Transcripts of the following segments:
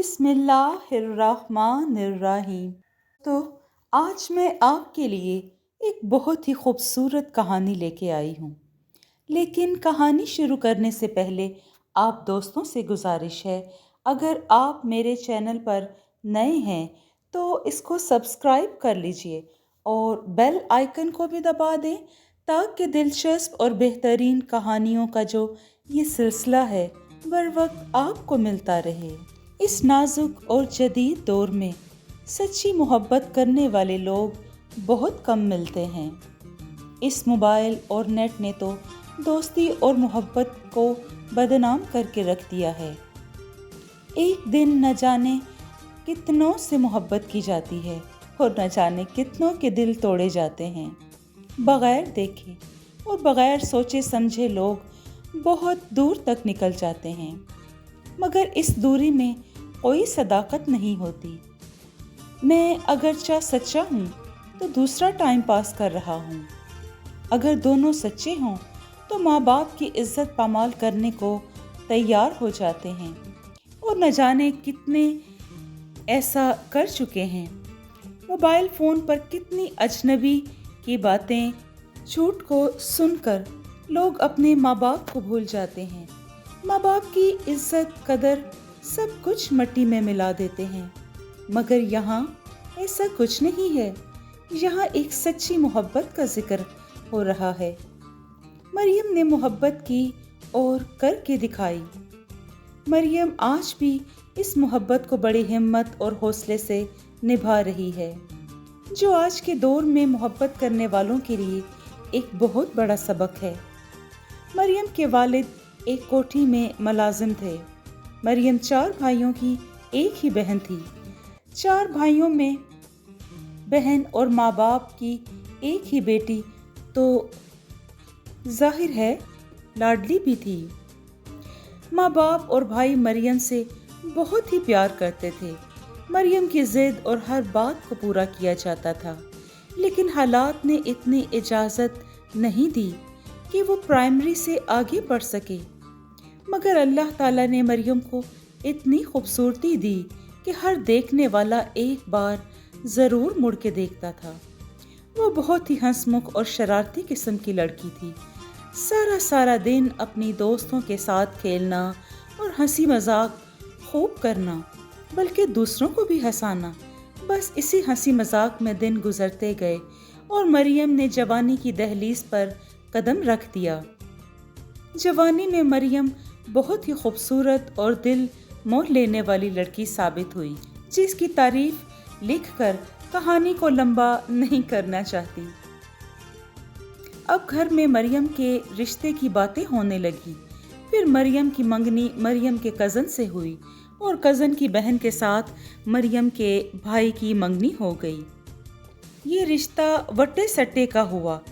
बिस्मिल्लाहिर्रहमानिर्रहीम। तो आज मैं आपके लिए एक बहुत ही खूबसूरत कहानी लेके आई हूँ। लेकिन कहानी शुरू करने से पहले आप दोस्तों से गुजारिश है, अगर आप मेरे चैनल पर नए हैं तो इसको सब्सक्राइब कर लीजिए और बेल आइकन को भी दबा दें ताकि दिलचस्प और बेहतरीन कहानियों का जो ये सिलसिला है बर वक्त आपको मिलता रहे। इस नाजुक और जदीद दौर में सच्ची मोहब्बत करने वाले लोग बहुत कम मिलते हैं। इस मोबाइल और नेट ने तो दोस्ती और मोहब्बत को बदनाम करके रख दिया है। एक दिन न जाने कितनों से मोहब्बत की जाती है और न जाने कितनों के दिल तोड़े जाते हैं। बगैर देखे और बगैर सोचे समझे लोग बहुत दूर तक निकल जाते हैं, मगर इस दूरी में कोई सदाकत नहीं होती। मैं अगरचा सच्चा हूँ तो दूसरा टाइम पास कर रहा हूँ। अगर दोनों सच्चे हों तो माँ बाप की इज्जत पामाल करने को तैयार हो जाते हैं और न जाने कितने ऐसा कर चुके हैं। मोबाइल फ़ोन पर कितनी अजनबी की बातें, झूठ को सुनकर लोग अपने माँ बाप को भूल जाते हैं। माँ बाप की इज्जत कदर सब कुछ मिट्टी में मिला देते हैं, मगर यहाँ ऐसा कुछ नहीं है। यहाँ एक सच्ची मोहब्बत का जिक्र हो रहा है। मरियम ने मोहब्बत की और करके दिखाई। मरियम आज भी इस मोहब्बत को बड़ी हिम्मत और हौसले से निभा रही है, जो आज के दौर में मोहब्बत करने वालों के लिए एक बहुत बड़ा सबक है। मरियम के वालिद एक कोठी में मुलाजिम थे। मरियम 4 भाइयों की एक ही बहन थी। 4 भाइयों में बहन और माँ बाप की एक ही बेटी तो जाहिर है लाडली भी थी। माँ बाप और भाई मरियम से बहुत ही प्यार करते थे। मरियम की जिद और हर बात को पूरा किया जाता था, लेकिन हालात ने इतनी इजाज़त नहीं दी कि वो प्राइमरी से आगे बढ़ सके। मगर अल्लाह ताला ने मरियम को इतनी खूबसूरती दी कि हर देखने वाला एक बार ज़रूर मुड़ के देखता था। वो बहुत ही हंसमुख और शरारती किस्म की लड़की थी। सारा दिन अपनी दोस्तों के साथ खेलना और हंसी मजाक खूब करना, बल्कि दूसरों को भी हंसाना, बस इसी हंसी मजाक में दिन गुजरते गए और मरियम ने जवानी की दहलीज पर कदम रख दिया। जवानी में मरियम बहुत ही खूबसूरत और दिल मोह लेने वाली लड़की साबित हुई, जिसकी तारीफ लिखकर कहानी को लंबा नहीं करना चाहती। अब घर में मरियम के रिश्ते की बातें होने लगी। फिर मरियम की मंगनी मरियम के कज़न से हुई और कज़न की बहन के साथ मरियम के भाई की मंगनी हो गई। ये रिश्ता वट्टे सट्टे का हुआ।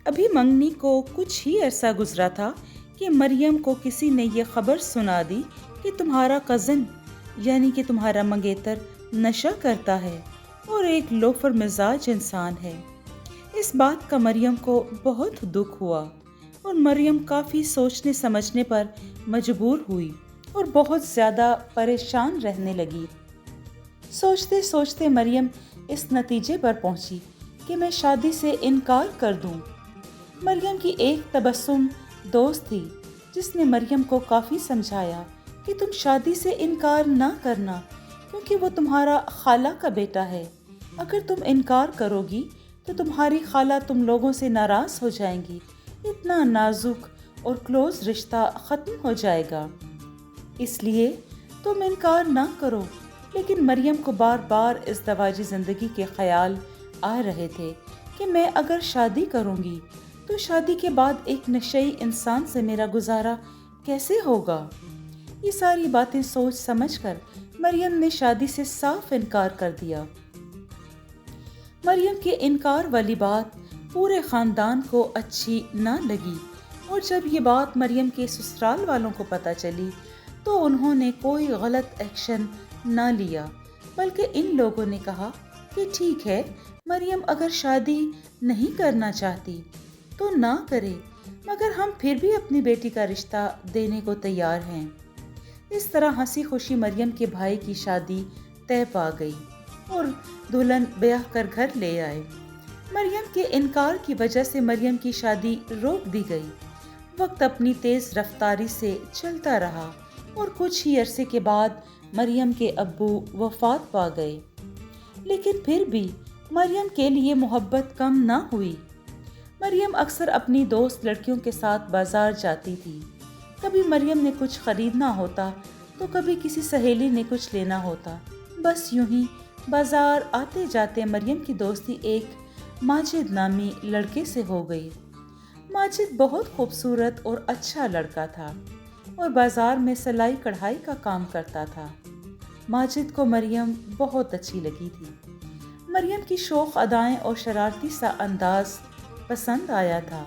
अभी मंगनी को कुछ ही अरसा गुजरा था कि मरियम को किसी ने ये खबर सुना दी कि तुम्हारा कज़न यानी कि तुम्हारा मंगेतर नशा करता है और एक लोफर मिजाज इंसान है। इस बात का मरियम को बहुत दुख हुआ और मरियम काफ़ी सोचने समझने पर मजबूर हुई और बहुत ज़्यादा परेशान रहने लगी। सोचते सोचते मरियम इस नतीजे पर पहुंची कि मैं शादी से इनकार कर दूं। मरियम की एक तबस्सुम दोस्त थी जिसने मरियम को काफ़ी समझाया कि तुम शादी से इनकार ना करना, क्योंकि वो तुम्हारा खाला का बेटा है। अगर तुम इनकार करोगी तो तुम्हारी खाला तुम लोगों से नाराज़ हो जाएंगी। इतना नाजुक और क्लोज रिश्ता ख़त्म हो जाएगा, इसलिए तुम इनकार ना करो। लेकिन मरियम को बार बार इस दवाजी ज़िंदगी के ख्याल आ रहे थे कि मैं अगर शादी करूँगी तो शादी के बाद एक नशई इंसान से मेरा गुजारा कैसे होगा। ये सारी बातें सोच समझकर मरियम ने शादी से साफ इनकार कर दिया। मरियम के इनकार वाली बात पूरे ख़ानदान को अच्छी ना लगी और जब ये बात मरियम के ससुराल वालों को पता चली तो उन्होंने कोई गलत एक्शन ना लिया, बल्कि इन लोगों ने कहा कि ठीक है, मरियम अगर शादी नहीं करना चाहती तो ना करे, मगर हम फिर भी अपनी बेटी का रिश्ता देने को तैयार हैं। اس طرح ہنسی خوشی مریم کے بھائی کی شادی طے پا گئی اور دلہن بیاہ کر گھر لے آئے۔ مریم کے انکار کی وجہ سے مریم کی شادی روک دی گئی۔ وقت اپنی تیز رفتاری سے چلتا رہا اور کچھ ہی عرصے کے بعد مریم کے ابو وفات پا گئے، لیکن پھر بھی مریم کے لیے محبت کم نہ ہوئی۔ مریم اکثر اپنی دوست لڑکیوں کے ساتھ بازار جاتی تھی۔ کبھی مریم نے کچھ خریدنا ہوتا تو کبھی کسی سہیلی نے کچھ لینا ہوتا۔ بس یوں ہی بازار آتے جاتے مریم کی دوستی ایک ماجد نامی لڑکے سے ہو گئی۔ ماجد بہت خوبصورت اور اچھا لڑکا تھا اور بازار میں سلائی کڑھائی کا کام کرتا تھا۔ ماجد کو مریم بہت اچھی لگی تھی۔ مریم کی شوخ ادائیں اور شرارتی سا انداز پسند آیا تھا،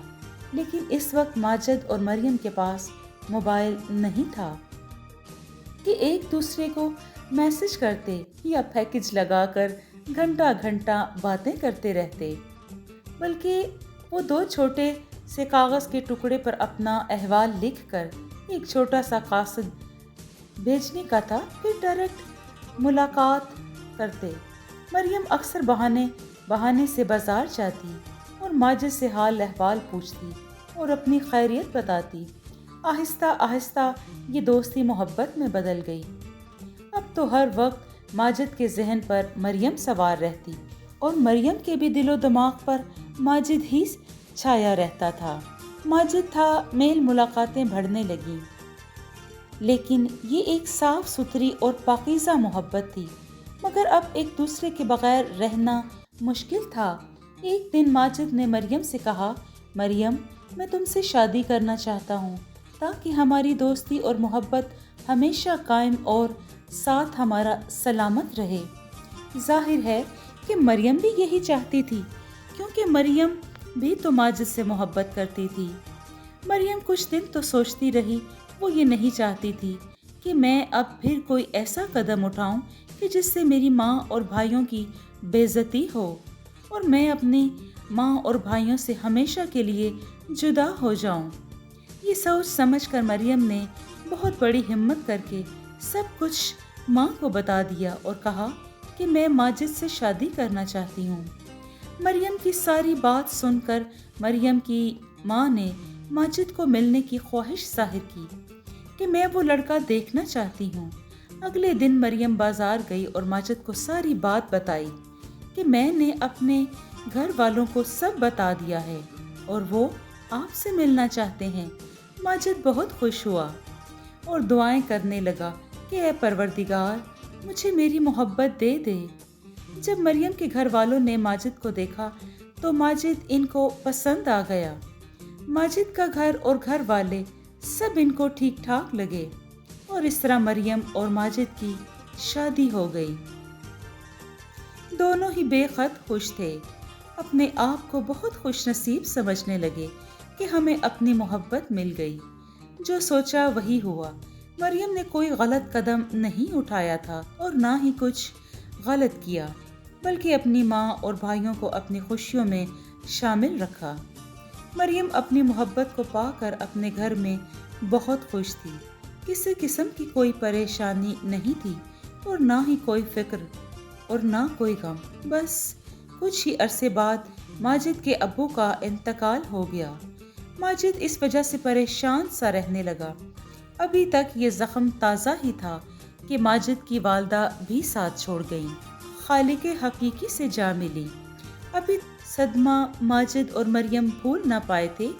لیکن اس وقت ماجد اور مریم کے پاس موبائل نہیں تھا کہ ایک دوسرے کو میسج کرتے یا پیکج لگا کر گھنٹہ گھنٹہ باتیں کرتے رہتے، بلکہ وہ دو چھوٹے سے کاغذ کے ٹکڑے پر اپنا احوال لکھ کر ایک چھوٹا سا قاصد بھیجنے کا تھا، پھر ڈائریکٹ ملاقات کرتے۔ مریم اکثر بہانے سے بازار جاتی اور ماجد سے حال احوال پوچھتی اور اپنی خیریت بتاتی۔ آہستہ آہستہ یہ دوستی محبت میں بدل گئی۔ اب تو ہر وقت ماجد کے ذہن پر مریم سوار رہتی اور مریم کے بھی دل و دماغ پر ماجد ہی چھایا رہتا تھا۔ ماجد تھا میل ملاقاتیں بڑھنے لگیں، لیکن یہ ایک صاف ستھری اور پاکیزہ محبت تھی، مگر اب ایک دوسرے کے بغیر رہنا مشکل تھا۔ ایک دن ماجد نے مریم سے کہا، مریم، میں تم سے شادی کرنا چاہتا ہوں تاکہ ہماری دوستی اور محبت ہمیشہ قائم اور ساتھ ہمارا سلامت رہے۔ ظاہر ہے کہ مریم بھی یہی چاہتی تھی، کیونکہ مریم بھی تو ماجد سے محبت کرتی تھی۔ مریم کچھ دن تو سوچتی رہی، وہ یہ نہیں چاہتی تھی کہ میں اب پھر کوئی ایسا قدم اٹھاؤں کہ جس سے میری ماں اور بھائیوں کی بے عزتی ہو اور میں اپنی ماں اور بھائیوں سے ہمیشہ کے لیے جدا ہو جاؤں۔ یہ سوچ سمجھ کر مریم نے بہت بڑی ہمت کر کے سب کچھ ماں کو بتا دیا اور کہا کہ میں ماجد سے شادی کرنا چاہتی ہوں۔ مریم کی ساری بات سن کر مریم کی ماں نے ماجد کو ملنے کی خواہش ظاہر کی کہ میں وہ لڑکا دیکھنا چاہتی ہوں۔ اگلے دن مریم بازار گئی اور ماجد کو ساری بات بتائی کہ میں نے اپنے گھر والوں کو سب بتا دیا ہے اور وہ آپ سے ملنا چاہتے ہیں۔ ماجد بہت خوش ہوا اور دعائیں کرنے لگا کہ اے پروردگار، مجھے میری محبت دے دے۔ جب مریم کے گھر والوں نے ماجد کو دیکھا تو ماجد ان کو پسند آ گیا۔ ماجد کا گھر اور گھر والے سب ان کو ٹھیک ٹھاک لگے اور اس طرح مریم اور ماجد کی شادی ہو گئی۔ دونوں ہی بے حد خوش تھے، اپنے آپ کو بہت خوش نصیب سمجھنے لگے کہ ہمیں اپنی محبت مل گئی۔ جو سوچا وہی ہوا۔ مریم نے کوئی غلط قدم نہیں اٹھایا تھا اور نہ ہی کچھ غلط کیا، بلکہ اپنی ماں اور بھائیوں کو اپنی خوشیوں میں شامل رکھا۔ مریم اپنی محبت کو پا کر اپنے گھر میں بہت خوش تھی۔ کسی قسم کی کوئی پریشانی نہیں تھی اور نہ ہی کوئی فکر اور نہ کوئی غم۔ بس کچھ ہی عرصے بعد ماجد کے ابو کا انتقال ہو گیا۔ ماجد اس وجہ سے پریشان سا رہنے لگا۔ ابھی تک یہ زخم تازہ ہی تھا کہ ماجد کی والدہ بھی ساتھ چھوڑ گئیں، خالق حقیقی سے جا ملی۔ ابھی صدمہ ماجد اور مریم بھول نہ پائے تھے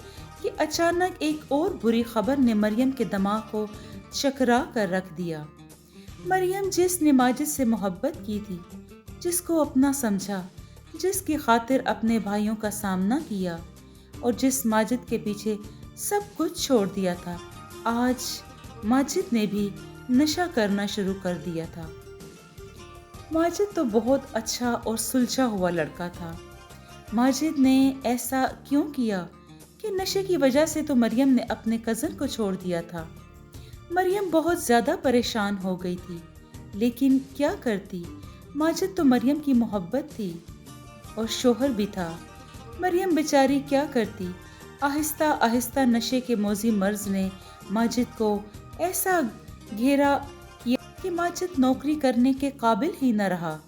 کہ اچانک ایک اور بری خبر نے مریم کے دماغ کو چکرا کر رکھ دیا۔ مریم جس نے ماجد سے محبت کی تھی، جس کو اپنا سمجھا، جس کی خاطر اپنے بھائیوں کا سامنا کیا اور جس ماجد کے پیچھے سب کچھ چھوڑ دیا تھا، آج ماجد نے بھی نشہ کرنا شروع کر دیا تھا۔ ماجد تو بہت اچھا اور سلجھا ہوا لڑکا تھا۔ ماجد نے ایسا کیوں کیا کہ نشے کی وجہ سے تو مریم نے اپنے کزن کو چھوڑ دیا تھا۔ مریم بہت زیادہ پریشان ہو گئی تھی، لیکن کیا کرتی؟ ماجد تو مریم کی محبت تھی اور شوہر بھی تھا۔ مریم بیچاری کیا کرتی؟ آہستہ آہستہ نشے کے موذی مرض نے ماجد کو ایسا घेरा किया कि माजिद नौकरी करने के काबिल ही न रहा।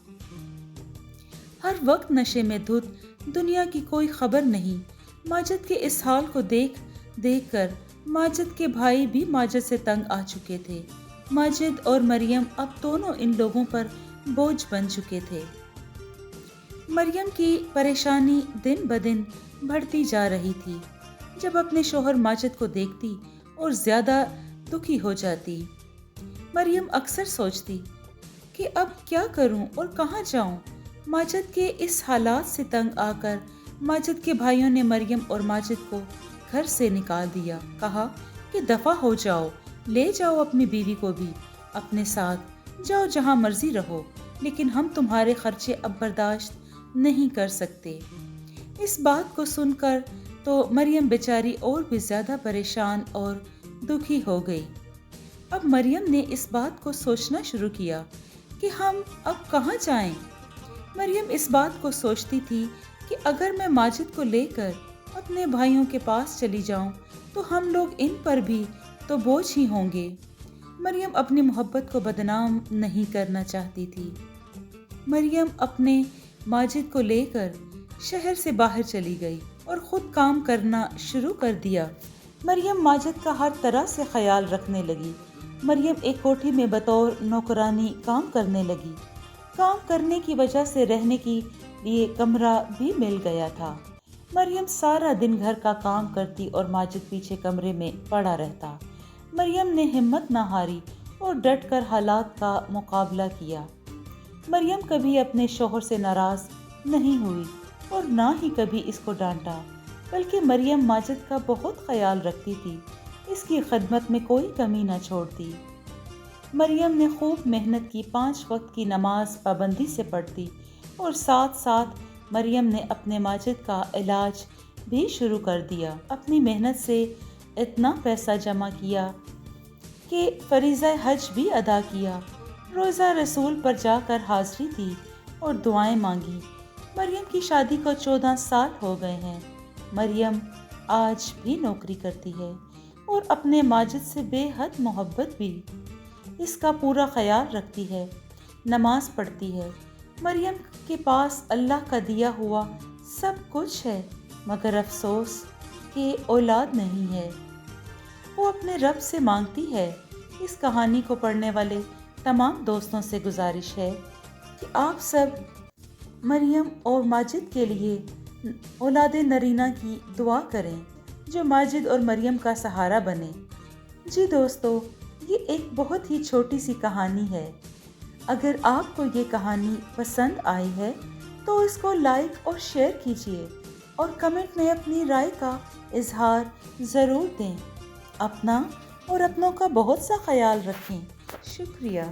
हर वक्त नशे में धुत, दुनिया की कोई खबर नहीं। माजिद के इस हाल को देख कर माजिद के भाई भी माजिद से तंग आ चुके थे। माजिद और मरियम अब दोनों इन लोगों पर बोझ बन चुके थे। मरियम की परेशानी दिन ब दिन बढ़ती जा रही थी। जब अपने शोहर माजिद को देखती और ज़्यादा दुखी हो जाती, मरियम अक्सर सोचती कि अब क्या करूं और कहाँ जाऊं। माजिद के इस हालात से तंग आकर माजिद के भाइयों ने मरियम और माजिद को घर से निकाल दिया। कहा कि दफ़ा हो जाओ, ले जाओ अपनी बीवी को भी अपने साथ, जाओ जहाँ मर्जी रहो, लेकिन हम तुम्हारे खर्चे अब बर्दाश्त नहीं कर सकते। इस बात को सुनकर तो मरियम बेचारी और भी ज़्यादा परेशान और दुखी हो गई। अब मरियम ने इस बात को सोचना शुरू किया कि हम अब कहाँ जाएं। मरियम इस बात को सोचती थी कि अगर मैं माजिद को लेकर अपने भाइयों के पास चली जाऊं तो हम लोग इन पर भी तो बोझ ही होंगे। मरियम अपनी मोहब्बत को बदनाम नहीं करना चाहती थी। मरियम अपने माजिद को लेकर शहर से बाहर चली गई और ख़ुद काम करना शुरू कर दिया। मरियम माजिद का हर तरह से ख्याल रखने लगी। मरियम एक कोठी में बतौर नौकरानी काम करने लगी। काम करने की वजह से रहने के लिए कमरा भी मिल गया था। मरियम सारा दिन घर का काम करती और माजिद पीछे कमरे में पड़ा रहता। मरियम ने हिम्मत न हारी और डट कर हालात का मुकाबला किया। मरियम कभी अपने शोहर से नाराज़ नहीं हुई और ना ही कभी इसको डांटा, बल्कि मरियम माजिद का बहुत ख्याल रखती थी, इसकी खिदमत में कोई कमी न छोड़ती। मरियम ने खूब मेहनत की, 5 वक्त की नमाज पाबंदी से पढ़ती और साथ साथ मरियम ने अपने माजिद का इलाज भी शुरू कर दिया। अपनी मेहनत से इतना पैसा जमा किया कि फरीज़ा हज भी अदा किया, रोज़ा रसूल पर जाकर हाज़री दी और दुआएं मांगी। मरियम की शादी को 14 साल हो गए हैं। मरियम आज भी नौकरी करती है और अपने माजिद से बेहद मोहब्बत भी। इसका पूरा ख्याल रखती है, नमाज पढ़ती है। मरियम के पास अल्लाह का दिया हुआ सब कुछ है, मगर अफसोस कि औलाद नहीं है। वो अपने रब से मांगती है। इस कहानी को पढ़ने वाले तमाम दोस्तों से गुजारिश है कि आप सब मरियम और माजिद के लिए औलाद नरीना की दुआ करें, जो माजिद और मरियम का सहारा बने। जी दोस्तों, ये एक बहुत ही छोटी सी कहानी है। अगर आपको ये कहानी पसंद आई है तो इसको लाइक और शेयर कीजिए और कमेंट में अपनी राय का इजहार ज़रूर दें। अपना और अपनों का बहुत सा ख्याल रखें। शुक्रिया।